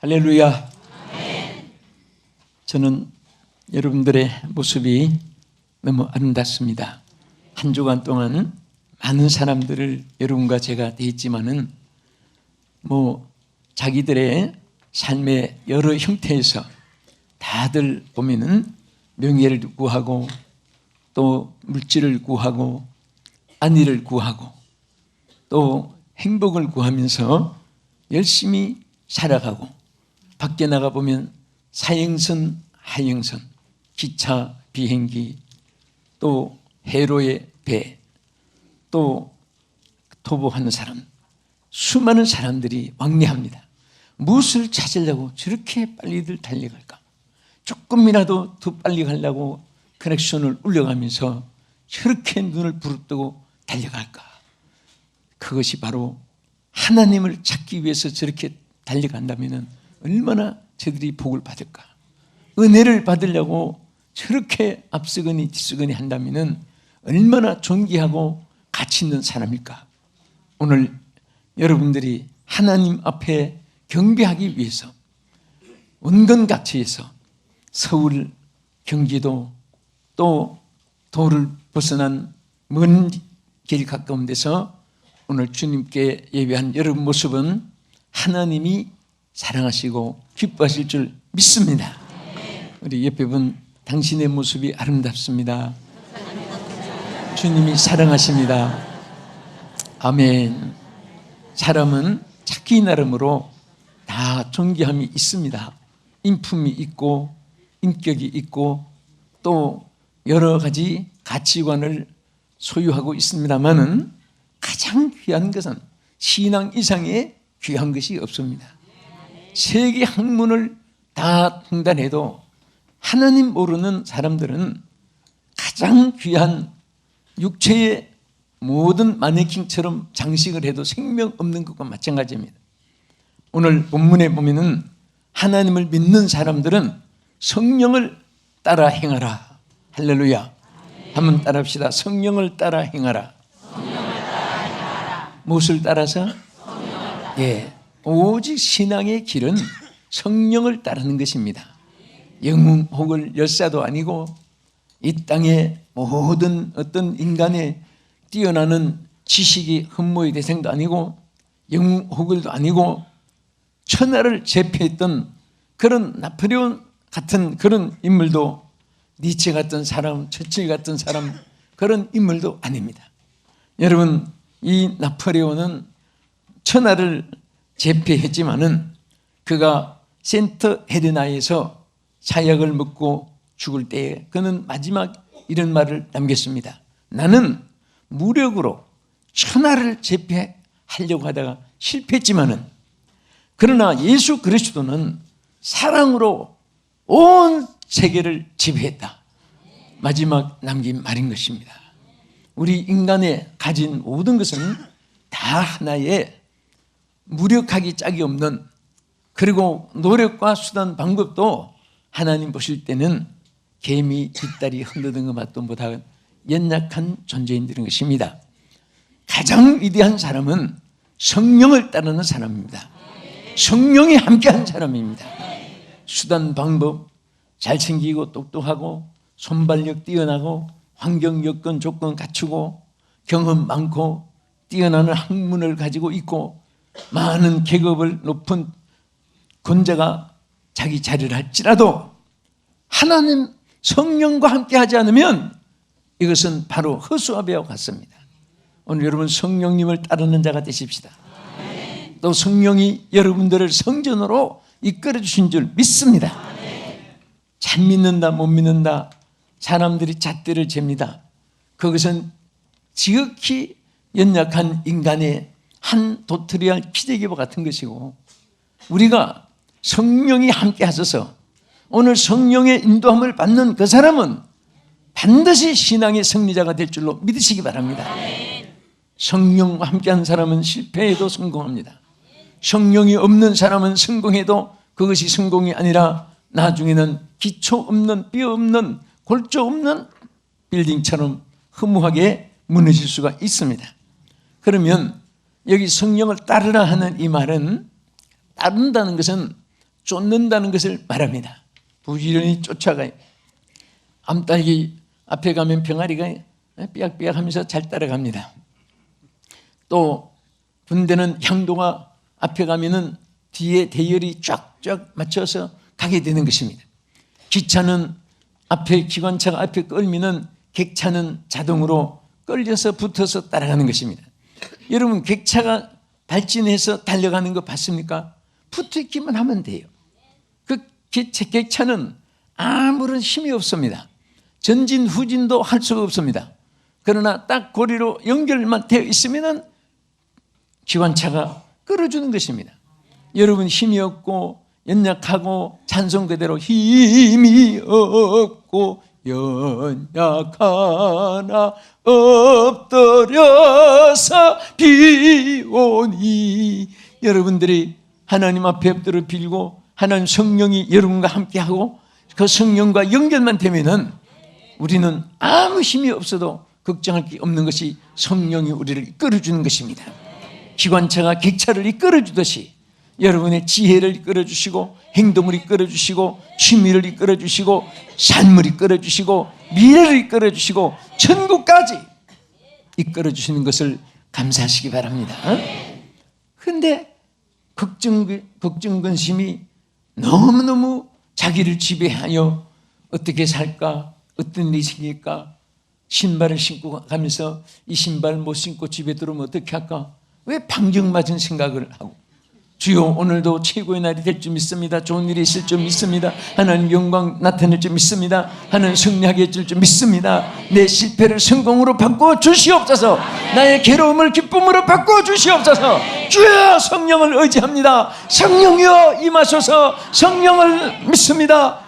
할렐루야. 저는 여러분들의 모습이 너무 아름답습니다. 한 주간 동안 많은 사람들을 여러분과 제가 대했지만은 자기들의 삶의 여러 형태에서 다들 보면은 명예를 구하고 또 물질을 구하고 안위를 구하고 또 행복을 구하면서 열심히 살아가고 밖에 나가 보면 사행선, 하행선, 기차, 비행기, 또 해로의 배, 또 도보하는 사람, 수많은 사람들이 왕래합니다. 무엇을 찾으려고 저렇게 빨리들 달려갈까? 조금이라도 더 빨리 가려고 커넥션을 울려가면서 저렇게 눈을 부릅뜨고 달려갈까? 그것이 바로 하나님을 찾기 위해서 저렇게 달려간다면 얼마나 저들이 복을 받을까? 은혜를 받으려고 저렇게 앞서거니 뒤서거니 한다면 얼마나 존귀하고 가치 있는 사람일까? 오늘 여러분들이 하나님 앞에 경배하기 위해서 원건각지에서 서울, 경기도 또 도를 벗어난 먼 길 가까운 데서 오늘 주님께 예배한 여러분 모습은 하나님이 사랑하시고 기뻐하실 줄 믿습니다. 우리 옆에 분, 당신의 모습이 아름답습니다. 주님이 사랑하십니다. 아멘. 사람은 자기 나름으로 다 존귀함이 있습니다. 인품이 있고 인격이 있고 또 여러 가지 가치관을 소유하고 있습니다만은 가장 귀한 것은 신앙 이상의 귀한 것이 없습니다. 세계 학문을 다 횡단해도 하나님 모르는 사람들은 가장 귀한 육체의 모든 마네킹처럼 장식을 해도 생명 없는 것과 마찬가지입니다. 오늘 본문에 보면은 하나님을 믿는 사람들은 성령을 따라 행하라. 할렐루야. 한번 따라합시다. 성령을 따라 행하라. 무엇을 따라서? 오직 신앙의 길은 성령을 따르는 것입니다. 영웅혹을 열사도 아니고 이 땅의 모든 어떤 인간의 뛰어나는 지식이 흠모의 대상도 아니고 영웅혹을도 아니고 천하를 제패했던 그런 나폴레옹 같은 그런 인물도 니체 같은 사람, 처칠 같은 사람 그런 인물도 아닙니다. 여러분, 이 나폴레옹은 천하를 제패했지만은 그가 센터 헬레나에서 사약을 먹고 죽을 때에 그는 마지막 이런 말을 남겼습니다. 나는 무력으로 천하를 제패하려고 하다가 실패했지만은 그러나 예수 그리스도는 사랑으로 온 세계를 지배했다. 마지막 남긴 말인 것입니다. 우리 인간의 가진 모든 것은 다 하나의 무력하기 짝이 없는, 그리고 노력과 수단 방법도 하나님 보실 때는 개미 뒷다리 흔드는 것만도 못한 연약한 존재인들인 것입니다. 가장 위대한 사람은 성령을 따르는 사람입니다. 성령이 함께한 사람입니다. 수단 방법 잘생기고 똑똑하고 손발력 뛰어나고 환경 여건 조건 갖추고 경험 많고 뛰어나는 학문을 가지고 있고 많은 계급을 높은 권자가 자기 자리를 할지라도 하나님 성령과 함께 하지 않으면 이것은 바로 허수아 배와 같습니다. 오늘 여러분 성령님을 따르는 자가 되십시다. 또 성령이 여러분들을 성전으로 이끌어 주신 줄 믿습니다. 잘 믿는다 못 믿는다 사람들이 잣대를 잽니다. 그것은 지극히 연약한 인간의 한 도토리알 피대기와 같은 것이고, 우리가 성령이 함께 하셔서 오늘 성령의 인도함을 받는 그 사람은 반드시 신앙의 승리자가 될 줄로 믿으시기 바랍니다. 성령과 함께한 사람은 실패해도 성공합니다. 성령이 없는 사람은 성공해도 그것이 성공이 아니라 나중에는 기초 없는, 뼈 없는, 골조 없는 빌딩처럼 허무하게 무너질 수가 있습니다. 그러면 여기 성령을 따르라 하는 이 말은, 따른다는 것은 쫓는다는 것을 말합니다. 부지런히 쫓아가요. 암탉이 앞에 가면 병아리가 삐약삐약 하면서 잘 따라갑니다. 또 군대는 향도가 앞에 가면은 뒤에 대열이 쫙쫙 맞춰서 가게 되는 것입니다. 기차는 앞에 기관차가 앞에 끌면은 객차는 자동으로 끌려서 붙어서 따라가는 것입니다. 여러분 객차가 발진해서 달려가는 거 봤습니까? 붙어 있기만 하면 돼요. 그 객차는 아무런 힘이 없습니다. 전진 후진도 할 수가 없습니다. 그러나 딱 고리로 연결만 되어 있으면 기관차가 끌어주는 것입니다. 여러분 힘이 없고 연약하고 찬송 그대로 힘이 없고 연약하나 엎드려서 비오니, 여러분들이 하나님 앞에 엎드려 빌고 하나님 성령이 여러분과 함께하고 그 성령과 연결만 되면은 우리는 아무 힘이 없어도 걱정할 게 없는 것이 성령이 우리를 이끌어주는 것입니다. 기관차가 객차를 이끌어주듯이 여러분의 지혜를 이끌어주시고 행동을 이끌어주시고 취미를 이끌어주시고 삶을 이끌어주시고 미래를 이끌어주시고 천국까지 이끌어주시는 것을 감사하시기 바랍니다. 그런데 걱정 근심이 너무너무 자기를 지배하여 어떻게 살까, 어떤 일이 생길까, 신발을 신고 가면서 이 신발 못 신고 집에 들어오면 어떻게 할까, 왜 방정맞은 생각을 하고, 주여 오늘도 최고의 날이 될 줄 믿습니다. 좋은 일이 있을 줄 믿습니다. 하나님 영광 나타낼 줄 믿습니다. 하나님 승리하게 해줄 줄 믿습니다. 내 실패를 성공으로 바꾸어 주시옵소서. 나의 괴로움을 기쁨으로 바꾸어 주시옵소서. 주여 성령을 의지합니다. 성령이여 임하소서. 성령을 믿습니다.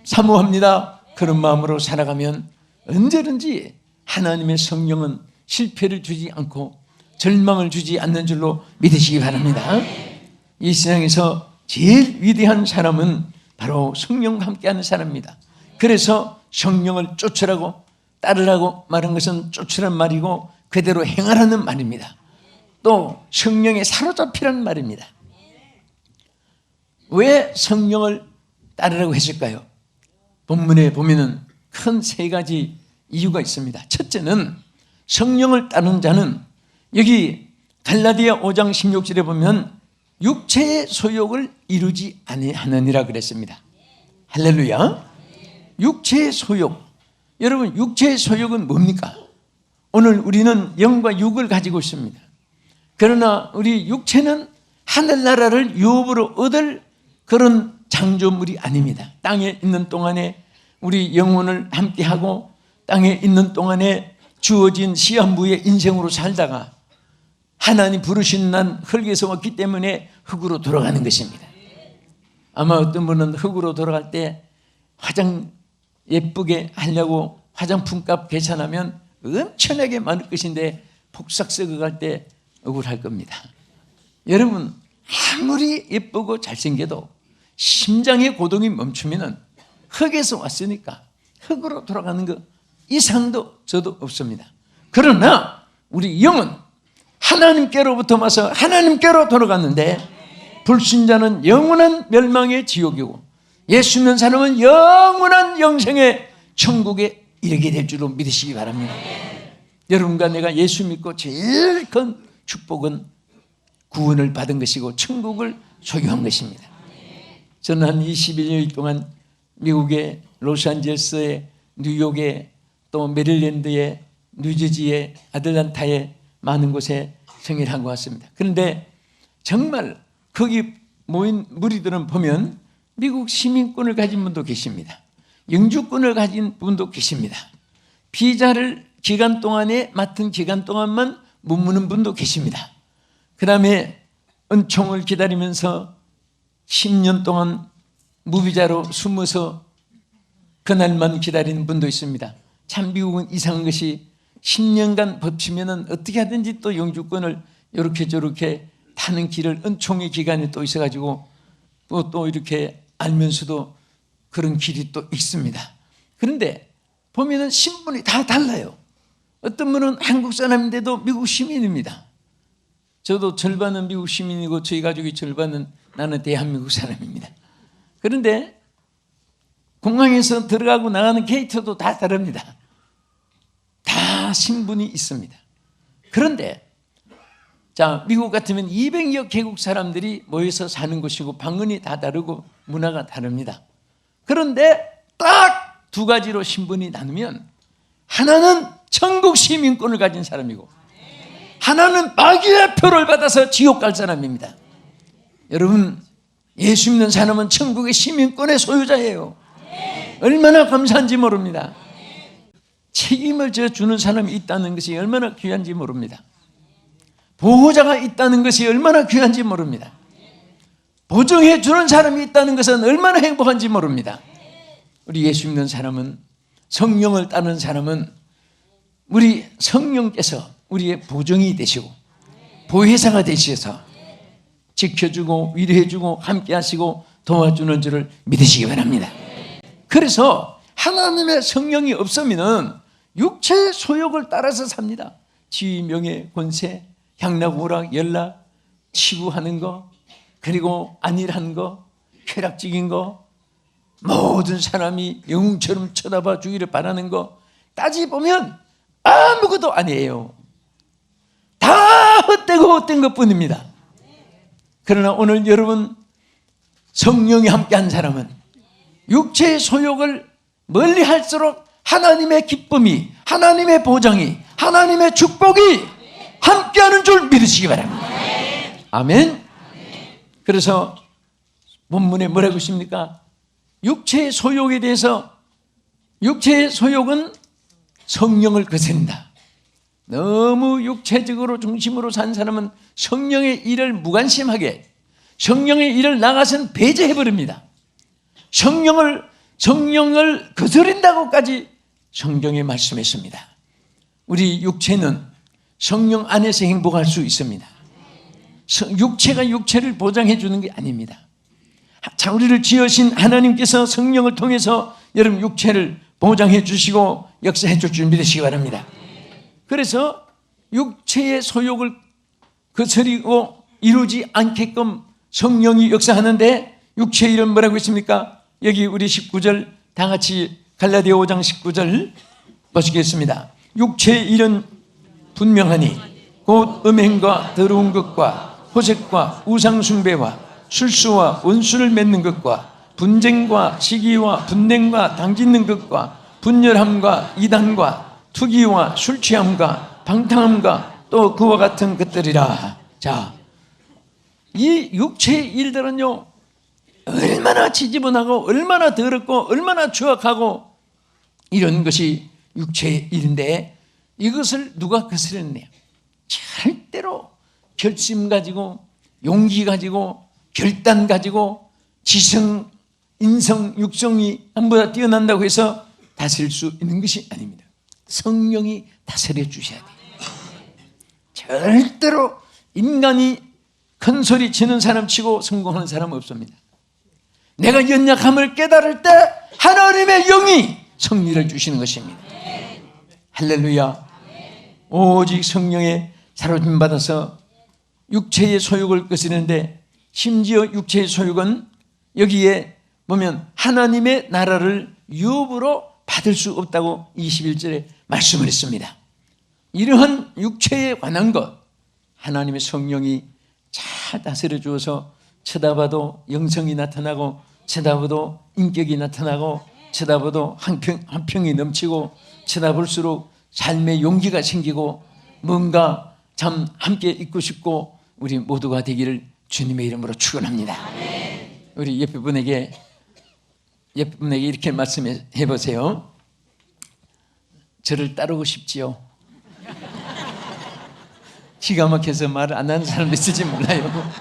사모합니다. 그런 마음으로 살아가면 언제든지 하나님의 성령은 실패를 주지 않고 절망을 주지 않는 줄로 믿으시기 바랍니다. 이 세상에서 제일 위대한 사람은 바로 성령과 함께하는 사람입니다. 그래서 성령을 쫓으라고 따르라고 말한 것은 쫓으란 말이고 그대로 행하라는 말입니다. 또 성령에 사로잡히라는 말입니다. 왜 성령을 따르라고 했을까요? 본문에 보면은 큰 세 가지 이유가 있습니다. 첫째는 성령을 따르는 자는 여기 갈라디아 5장 16절에 보면 육체의 소욕을 이루지 아니하느니라 그랬습니다. 할렐루야. 육체의 소욕. 여러분 육체의 소욕은 뭡니까? 오늘 우리는 영과 육을 가지고 있습니다. 그러나 우리 육체는 하늘나라를 유업으로 얻을 그런 창조물이 아닙니다. 땅에 있는 동안에 우리 영혼을 함께하고 땅에 있는 동안에 주어진 시한부의 인생으로 살다가 하나님 부르신 난 흙에서 왔기 때문에 흙으로 돌아가는 것입니다. 아마 어떤 분은 흙으로 돌아갈 때 화장 예쁘게 하려고 화장품 값 계산하면 엄청나게 많을 것인데 폭삭 썩어갈 때 억울할 겁니다. 여러분 아무리 예쁘고 잘생겨도 심장의 고동이 멈추면 흙에서 왔으니까 흙으로 돌아가는 것 이상도 저도 없습니다. 그러나 우리 영은 하나님께로부터 와서 하나님께로 돌아갔는데 불신자는 영원한 멸망의 지옥이고 예수 믿는 사람은 영원한 영생의 천국에 이르게 될 줄로 믿으시기 바랍니다. 여러분과 내가 예수 믿고 제일 큰 축복은 구원을 받은 것이고 천국을 소유한 것입니다. 저는 한 21년 동안 미국의 로스앤젤레스에 뉴욕에 또 메릴랜드에 뉴저지에 아틀란타에 많은 곳에 생일을 하고 왔습니다. 그런데 정말 거기 모인 무리들은 보면 미국 시민권을 가진 분도 계십니다. 영주권을 가진 분도 계십니다. 비자를 기간 동안에 맡은 기간 동안만 머무는 분도 계십니다. 그 다음에 은총을 기다리면서 10년 동안 무비자로 숨어서 그날만 기다리는 분도 있습니다. 참 미국은 이상한 것이 10년간 법치면은 어떻게 하든지 또 영주권을 이렇게 저렇게 타는 길을 은총의 기간이 또 있어가지고 또 이렇게 알면서도 그런 길이 또 있습니다. 그런데 보면은 신분이 다 달라요. 어떤 분은 한국 사람인데도 미국 시민입니다. 저도 절반은 미국 시민이고 저희 가족이 절반은 나는 대한민국 사람입니다. 그런데 공항에서 들어가고 나가는 게이트도 다 다릅니다. 다 신분이 있습니다. 그런데 자, 미국 같으면 200여 개국 사람들이 모여서 사는 곳이고 방언이 다 다르고 문화가 다릅니다. 그런데 딱 두 가지로 신분이 나누면 하나는 천국 시민권을 가진 사람이고 하나는 마귀의 표를 받아서 지옥 갈 사람입니다. 여러분, 예수 믿는 사람은 천국의 시민권의 소유자예요. 얼마나 감사한지 모릅니다. 책임을 져주는 사람이 있다는 것이 얼마나 귀한지 모릅니다. 보호자가 있다는 것이 얼마나 귀한지 모릅니다. 보증해 주는 사람이 있다는 것은 얼마나 행복한지 모릅니다. 우리 예수 믿는 사람은, 성령을 따르는 사람은 우리 성령께서 우리의 보증이 되시고 보혜사가 되셔서 지켜주고 위로해주고 함께하시고 도와주는 줄을 믿으시기 바랍니다. 그래서 하나님의 성령이 없으면 육체의 소욕을 따라서 삽니다. 지위, 명예, 권세, 향락, 오락, 연락, 치부하는 거, 그리고 안일한 거, 쾌락적인 거, 모든 사람이 영웅처럼 쳐다봐 주기를 바라는 거 따지보면 아무것도 아니에요. 다 헛되고 헛된 것뿐입니다. 그러나 오늘 여러분, 성령이 함께한 사람은 육체의 소욕을 멀리 할수록 하나님의 기쁨이, 하나님의 보장이, 하나님의 축복이 함께하는 줄 믿으시기 바랍니다. 아멘. 그래서 본문에 뭐라고 있습니까? 육체의 소욕에 대해서, 육체의 소욕은 성령을 거스른다. 너무 육체적으로 중심으로 산 사람은 성령의 일을 무관심하게, 성령의 일을 나가서는 배제해버립니다. 성령을 거스른다고까지 성경에 말씀했습니다. 우리 육체는 성령 안에서 행복할 수 있습니다. 육체가 육체를 보장해 주는 게 아닙니다. 자, 우리를 지으신 하나님께서 성령을 통해서 여러분 육체를 보장해 주시고 역사해 줄 줄 믿으시기 바랍니다. 그래서 육체의 소욕을 거스리고 이루지 않게끔 성령이 역사하는데, 육체의 일은 뭐라고 했습니까? 여기 우리 19절 다 같이 갈라디아 5장 19절 보시겠습니다. 육체의 일은 분명하니 곧 음행과 더러운 것과 호색과 우상숭배와 술수와 원수를 맺는 것과 분쟁과 시기와 분냉과 당짓는 것과 분열함과 이단과 투기와 술취함과 방탕함과 또 그와 같은 것들이라. 자, 이 육체의 일들은요, 얼마나 지저분하고 얼마나 더럽고 얼마나 추악하고 이런 것이 육체의 일인데, 이것을 누가 거스렸네요? 절대로 결심 가지고, 용기 가지고, 결단 가지고, 지성, 인성, 육성이 남보다 뛰어난다고 해서 다스릴 수 있는 것이 아닙니다. 성령이 다스려 주셔야 돼요. 절대로 인간이 큰 소리 치는 사람 치고 성공하는 사람은 없습니다. 내가 연약함을 깨달을 때 하나님의 영이 승리를 주시는 것입니다. 할렐루야. 오직 성령에 사로짐 받아서 육체의 소욕을 거스르는데, 심지어 육체의 소욕은 여기에 보면 하나님의 나라를 유업으로 받을 수 없다고 21절에 말씀을 했습니다. 이러한 육체에 관한 것, 하나님의 성령이 잘 다스려 주어서 쳐다봐도 영성이 나타나고, 쳐다봐도 인격이 나타나고, 쳐다봐도 한평이 넘치고, 쳐다볼수록 삶의 용기가 생기고, 뭔가 참 함께 있고 싶고, 우리 모두가 되기를 주님의 이름으로 축원합니다. 우리 옆에 분에게 이렇게 말씀해 보세요. 저를 따르고 싶지요? 기가 막혀서 말을 안 하는 사람도 있을지 몰라요.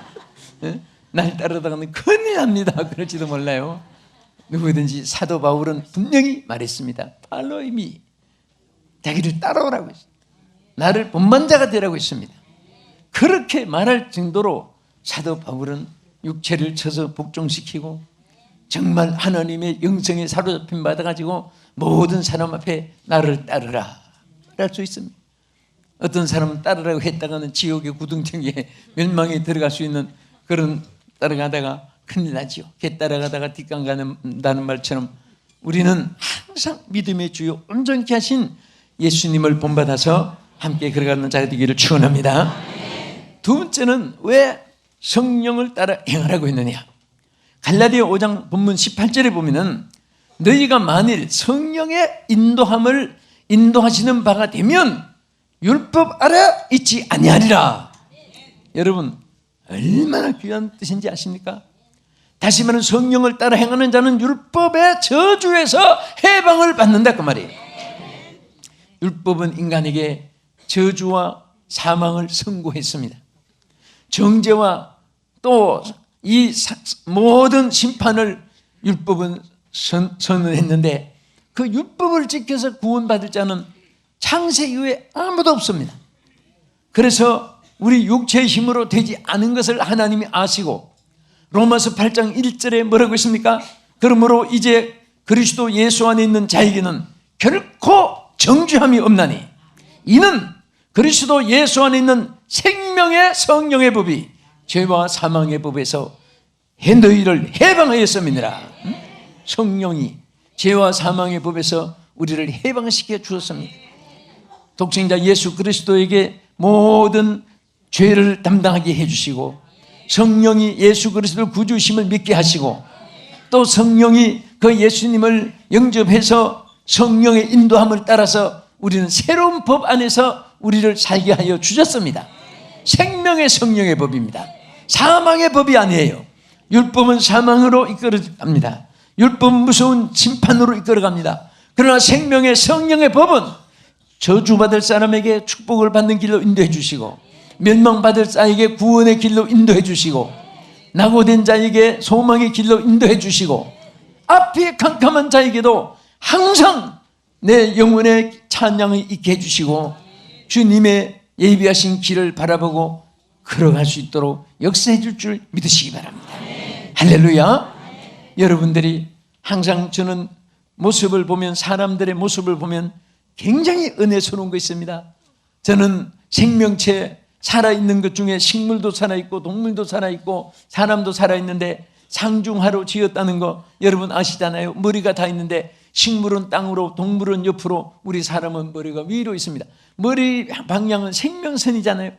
날 따르다가는 큰일 납니다. 그럴지도 몰라요. 누구든지 사도 바울은 분명히 말했습니다. Follow me. 자기를 따라오라고 했습니다. 나를 본만자가 되라고 했습니다. 그렇게 말할 정도로 사도 바울은 육체를 쳐서 복종시키고, 정말 하나님의 영성에 사로잡힌 받아가지고 모든 사람 앞에 나를 따르라 할 수 있습니다. 어떤 사람은 따르라고 했다가는 지옥의 구덩텅이에 멸망에 들어갈 수 있는 그런 따라가다가 큰일 나지요. 개 따라가다가 뒷강 간다는 말처럼 우리는 항상 믿음의 주요 온전케 하신 예수님을 본받아서 함께 걸어가는 자가 되기를 축원합니다. 두 번째는 왜 성령을 따라 행하라고 했느냐. 갈라디아 5장 본문 18절에 보면은 너희가 만일 성령의 인도하시는 바가 되면 율법 아래 있지 아니하리라. 여러분 얼마나 귀한 뜻인지 아십니까? 다시 말하면 성령을 따라 행하는 자는 율법의 저주에서 해방을 받는다 그 말이에요. 율법은 인간에게 저주와 사망을 선고했습니다. 정죄와 또 이 모든 심판을 율법은 선언했는데 그 율법을 지켜서 구원받을 자는 창세 이후에 아무도 없습니다. 그래서 우리 육체의 힘으로 되지 않은 것을 하나님이 아시고 로마서 8장 1절에 뭐라고 했습니까? 그러므로 이제 그리스도 예수 안에 있는 자에게는 결코 정죄함이 없나니 이는 그리스도 예수 안에 있는 생명의 성령의 법이 죄와 사망의 법에서 너희를 해방하였음이니라. 성령이 죄와 사망의 법에서 우리를 해방시켜 주었습니다. 독생자 예수 그리스도에게 모든 죄를 담당하게 해주시고 성령이 예수 그리스도를 구주심을 믿게 하시고 또 성령이 그 예수님을 영접해서 성령의 인도함을 따라서 우리는 새로운 법 안에서 우리를 살게 하여 주셨습니다. 생명의 성령의 법입니다. 사망의 법이 아니에요. 율법은 사망으로 이끌어갑니다. 율법은 무서운 심판으로 이끌어갑니다. 그러나 생명의 성령의 법은 저주받을 사람에게 축복을 받는 길로 인도해 주시고 멸망받을 자에게 구원의 길로 인도해 주시고 낙오된 자에게 소망의 길로 인도해 주시고 앞이 캄캄한 자에게도 항상 내 영혼의 찬양을 있게 해주시고 주님의 예비하신 길을 바라보고 걸어갈 수 있도록 역사해 줄 줄 믿으시기 바랍니다. 할렐루야. 여러분들이 항상 저는 모습을 보면 사람들의 모습을 보면 굉장히 은혜스러운 거 있습니다. 저는 생명체 살아있는 것 중에 식물도 살아있고 동물도 살아있고 사람도 살아있는데 상중하로 지었다는 거 여러분 아시잖아요. 머리가 다 있는데 식물은 땅으로 동물은 옆으로 우리 사람은 머리가 위로 있습니다. 머리 방향은 생명선이잖아요.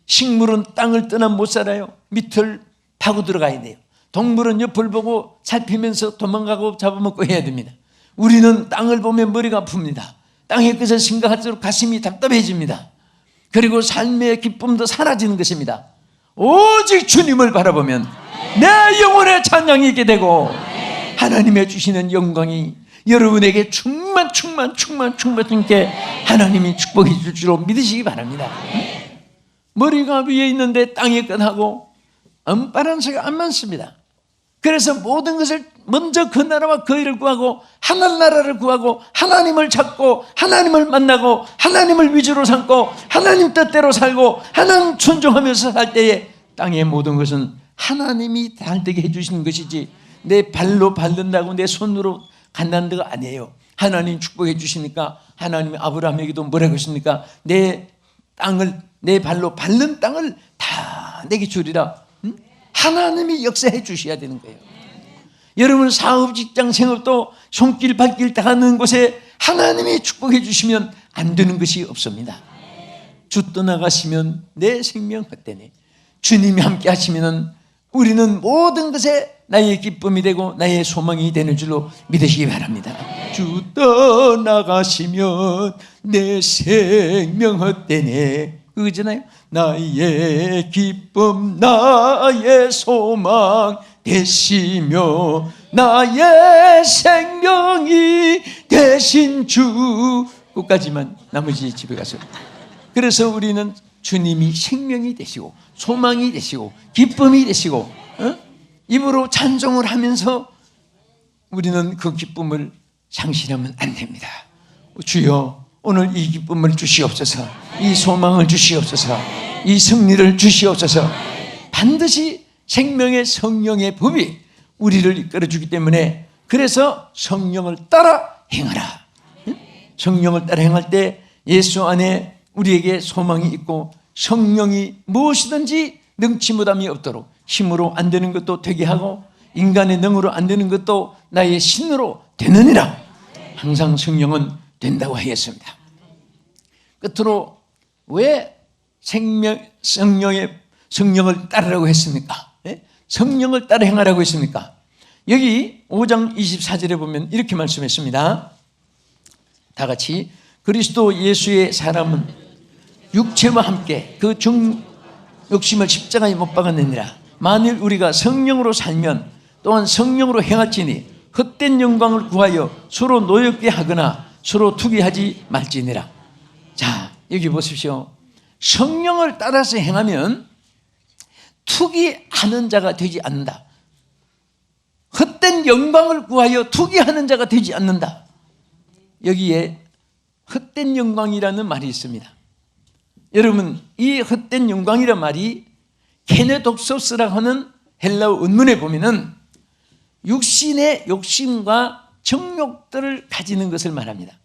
식물은 땅을 떠나 못 살아요. 밑을 파고 들어가야 돼요. 동물은 옆을 보고 살피면서 도망가고 잡아먹고 해야 됩니다. 우리는 땅을 보면 머리가 아픕니다. 땅의 끝을 생각할수록 가슴이 답답해집니다. 그리고 삶의 기쁨도 사라지는 것입니다. 오직 주님을 바라보면 내 영혼의 찬양이 있게 되고 하나님의 주시는 영광이 여러분에게 충만케 하나님이 축복해 줄 줄로 믿으시기 바랍니다. 머리가 위에 있는데 땅에 끝하고 바란새가 안 많습니다. 그래서 모든 것을 먼저 그 나라와 그 일을 구하고 하늘나라를 구하고 하나님을 찾고 하나님을 만나고 하나님을 위주로 삼고 하나님 뜻대로 살고 하나님 순종하면서 살 때에 땅의 모든 것은 하나님이 달되게 해주시는 것이지 내 발로 밟는다고 내 손으로 간다는 데가 아니에요. 하나님 축복해 주시니까 하나님이 아브라함에게도 뭐라고 했습니까? 내 발로 밟는 땅을 다 내게 주리라. 하나님이 역사해 주셔야 되는 거예요. 여러분 사업, 직장, 생업도 손길 발길 다 가는 곳에 하나님이 축복해 주시면 안 되는 것이 없습니다. 주 떠나가시면 내 생명 헛되네. 주님이 함께 하시면 우리는 모든 것에 나의 기쁨이 되고 나의 소망이 되는 줄로 믿으시기 바랍니다. 주 떠나가시면 내 생명 헛되네. 그거잖아요. 나의 기쁨 나의 소망 되시며 나의 생명이 되신 주. 끝까지만 나머지 집에 가서. 그래서 우리는 주님이 생명이 되시고 소망이 되시고 기쁨이 되시고 입으로 찬송을 하면서 우리는 그 기쁨을 상실하면 안 됩니다. 주여 오늘 이 기쁨을 주시옵소서. 이 소망을 주시옵소서. 이 승리를 주시옵소서. 반드시 생명의 성령의 법이 우리를 이끌어주기 때문에 그래서 성령을 따라 행하라. 성령을 따라 행할 때 예수 안에 우리에게 소망이 있고 성령이 무엇이든지 능치 못함이 없도록 힘으로 안 되는 것도 되게 하고 인간의 능으로 안 되는 것도 나의 신으로 되느니라. 항상 성령은 된다고 하였습니다. 끝으로 왜 성령을 따르라고 했습니까? 성령을 따라 행하라고 했습니까? 여기 5장 24절에 보면 이렇게 말씀했습니다. 다 같이 그리스도 예수의 사람은 육체와 함께 그 욕심을 십자가에 못 박았느니라. 만일 우리가 성령으로 살면 또한 성령으로 행할지니 헛된 영광을 구하여 서로 노엽게 하거나 서로 투기하지 말지니라. 자, 여기 보십시오. 성령을 따라서 행하면 투기하는 자가 되지 않는다. 헛된 영광을 구하여 투기하는 자가 되지 않는다. 여기에 헛된 영광이라는 말이 있습니다. 여러분, 이 헛된 영광이라는 말이 케네독소스라고 하는 헬라어 원문에 보면은 육신의 욕심과 정욕들을 가지는 것을 말합니다.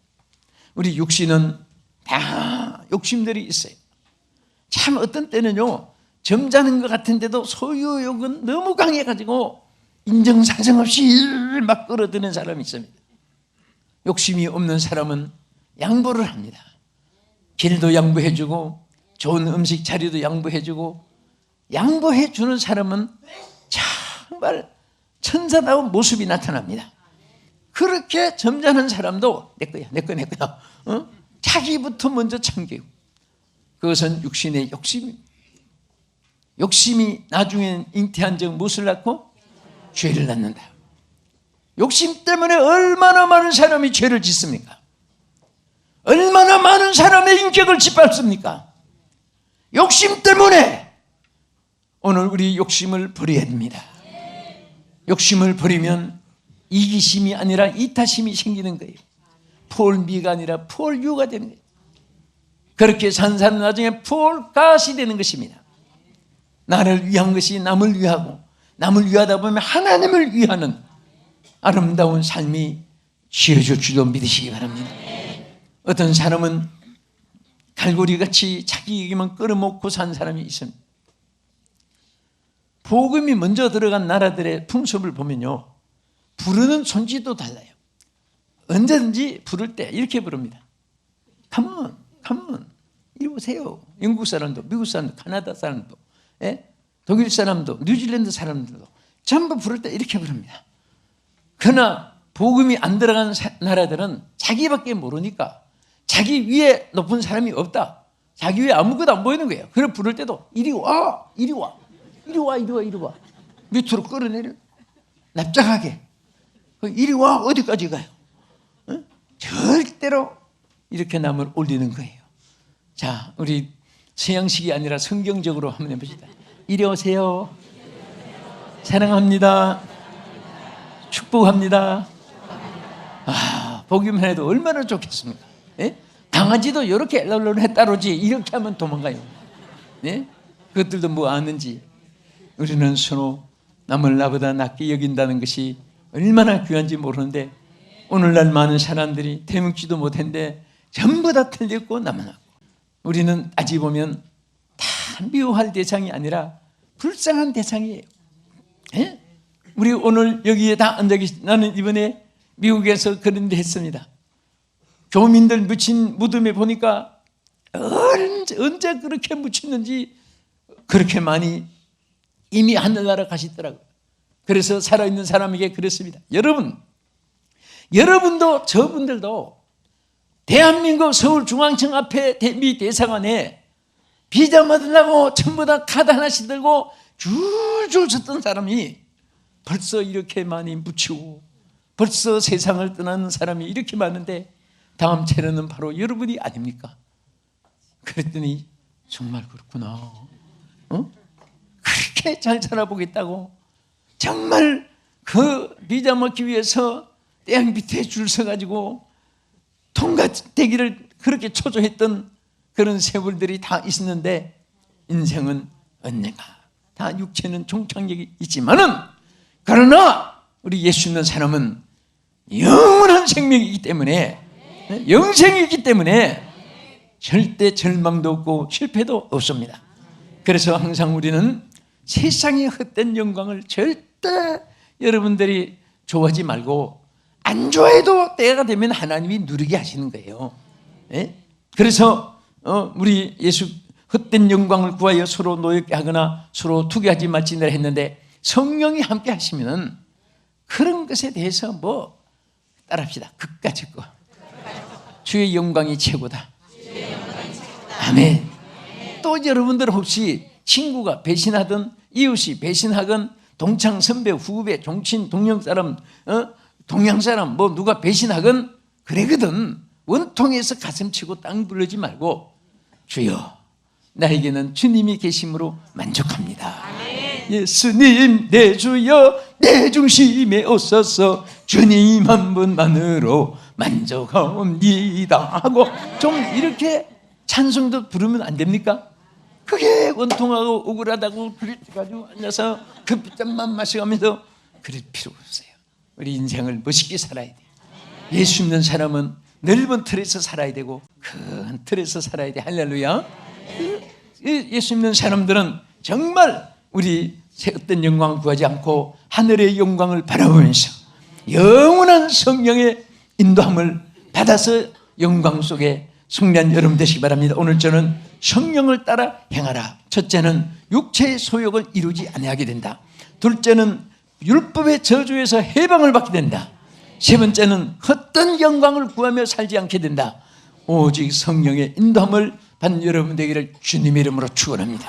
우리 육신은 다 욕심들이 있어요. 참 어떤 때는요, 점잖은 것 같은데도 소유욕은 너무 강해가지고 인정사정 없이 막 끌어드는 사람이 있습니다. 욕심이 없는 사람은 양보를 합니다. 길도 양보해주고 좋은 음식 자리도 양보해주고, 양보해주는 사람은 정말 천사다운 모습이 나타납니다. 그렇게 점잖은 사람도 내 거야, 내 거야. 자기부터 먼저 챙기고, 그것은 육신의 욕심입니다. 욕심이 나중엔 잉태한 적 무엇을 낳고? 죄를 낳는다. 욕심 때문에 얼마나 많은 사람이 죄를 짓습니까? 얼마나 많은 사람의 인격을 짓밟습니까? 욕심 때문에. 오늘 우리 욕심을 버려야 됩니다. 욕심을 버리면 이기심이 아니라 이타심이 생기는 거예요. 폴미가 아니라 폴유가 되는 거예요. 그렇게 산 사람은 나중에 폴갓이 되는 것입니다. 나를 위한 것이 남을 위하고, 남을 위하다 보면 하나님을 위하는 아름다운 삶이 지어질 줄도 믿으시기 바랍니다. 어떤 사람은 갈고리같이 자기 얘기만 끌어먹고 산 사람이 있습니다. 복음이 먼저 들어간 나라들의 풍습을 보면요, 부르는 손짓도 달라요. 언제든지 부를 때 이렇게 부릅니다. Come on, come on, 이리 오세요. 영국 사람도, 미국 사람도, 카나다 사람도, 독일 사람도, 뉴질랜드 사람들도 전부 부를 때 이렇게 부릅니다. 그러나 복음이 안 들어간 나라들은 자기밖에 모르니까 자기 위에 높은 사람이 없다, 자기 위에 아무것도 안 보이는 거예요. 그래 부를 때도 이리 와, 이리 와, 이리 와, 이리 와, 이리 와, 밑으로 끌어내려, 납작하게. 이리 와, 어디까지 가요? 절대로 이렇게 남을 올리는 거예요. 자, 우리 서양식이 아니라 성경적으로 한번 해봅시다. 이리 오세요. 사랑합니다. 축복합니다. 아, 보기만 해도 얼마나 좋겠습니까? 강아지도 이렇게 랄랄해 따르지, 이렇게 하면 도망가요. 그것들도 뭐 아는지. 우리는 서로 남을 나보다 낫게 여긴다는 것이 얼마나 귀한지 모르는데, 오늘날 많은 사람들이 대먹지도 못했는데 전부 다 틀렸고 남아났고, 우리는 따지 보면 다 미워할 대상이 아니라 불쌍한 대상이에요. 우리 오늘 여기에 다 앉아 계신, 나는 이번에 미국에서 그런 데 했습니다. 교민들 묻힌 무덤에 보니까 언제 그렇게 묻혔는지 그렇게 많이 이미 하늘나라 가시더라고요. 그래서 살아있는 사람에게 그랬습니다. 여러분도 저분들도 대한민국 서울중앙청 앞에 미 대사관에 비자 받으려고 전부 다 카드 하나씩 들고 줄줄 섰던 사람이 벌써 이렇게 많이 묻히고, 벌써 세상을 떠나는 사람이 이렇게 많은데 다음 차례는 바로 여러분이 아닙니까? 그랬더니 정말 그렇구나. 그렇게 잘 살아보겠다고 정말 그 비자 먹기 위해서 태양 밑에 줄 서가지고 통과되기를 그렇게 초조했던 그런 세월들이 다 있었는데, 인생은 언젠가 다 육체는 종착역이 있지만은, 그러나 우리 예수 믿는 사람은 영원한 생명이기 때문에, 영생이기 때문에 절대 절망도 없고 실패도 없습니다. 그래서 항상 우리는 세상의 헛된 영광을 절대 여러분들이 좋아하지 말고, 안 좋아해도 때가 되면 하나님이 누리게 하시는 거예요. 예? 그래서 우리 예수 헛된 영광을 구하여 서로 노엽게 하거나 서로 투기하지 말지니라 했는데, 성령이 함께 하시면 그런 것에 대해서 뭐 따라합시다. 그까짓 거. 주의 영광이 최고다. 아멘. 또 여러분들 혹시 친구가 배신하든 이웃이 배신하건 동창 선배 후배 종친 동양 사람 동양 사람 뭐 누가 배신하건 그래거든, 원통에서 가슴치고 땅 부르지 말고 주여 나에게는 주님이 계심으로 만족합니다. 예수님 내 주여 내 중심에 오소서 주님 한 분만으로 만족합니다 하고 좀 이렇게 찬송도 부르면 안 됩니까? 그게 원통하고 억울하다고 그래가지고 앉아서 커피잔만 마셔가면서 그럴 필요 없어요. 우리 인생을 멋있게 살아야 돼요. 예수 믿는 사람은 넓은 틀에서 살아야 되고 큰 틀에서 살아야 돼. 할렐루야. 예수 믿는 사람들은 정말 우리 어떤 영광을 구하지 않고 하늘의 영광을 바라보면서 영원한 성령의 인도함을 받아서 영광 속에 승리한 여러분 되시기 바랍니다. 오늘 저는 성령을 따라 행하라. 첫째는 육체의 소욕을 이루지 아니하게 된다. 둘째는 율법의 저주에서 해방을 받게 된다. 세 번째는 헛된 영광을 구하며 살지 않게 된다. 오직 성령의 인도함을 받는 여러분 되기를 주님의 이름으로 축원합니다.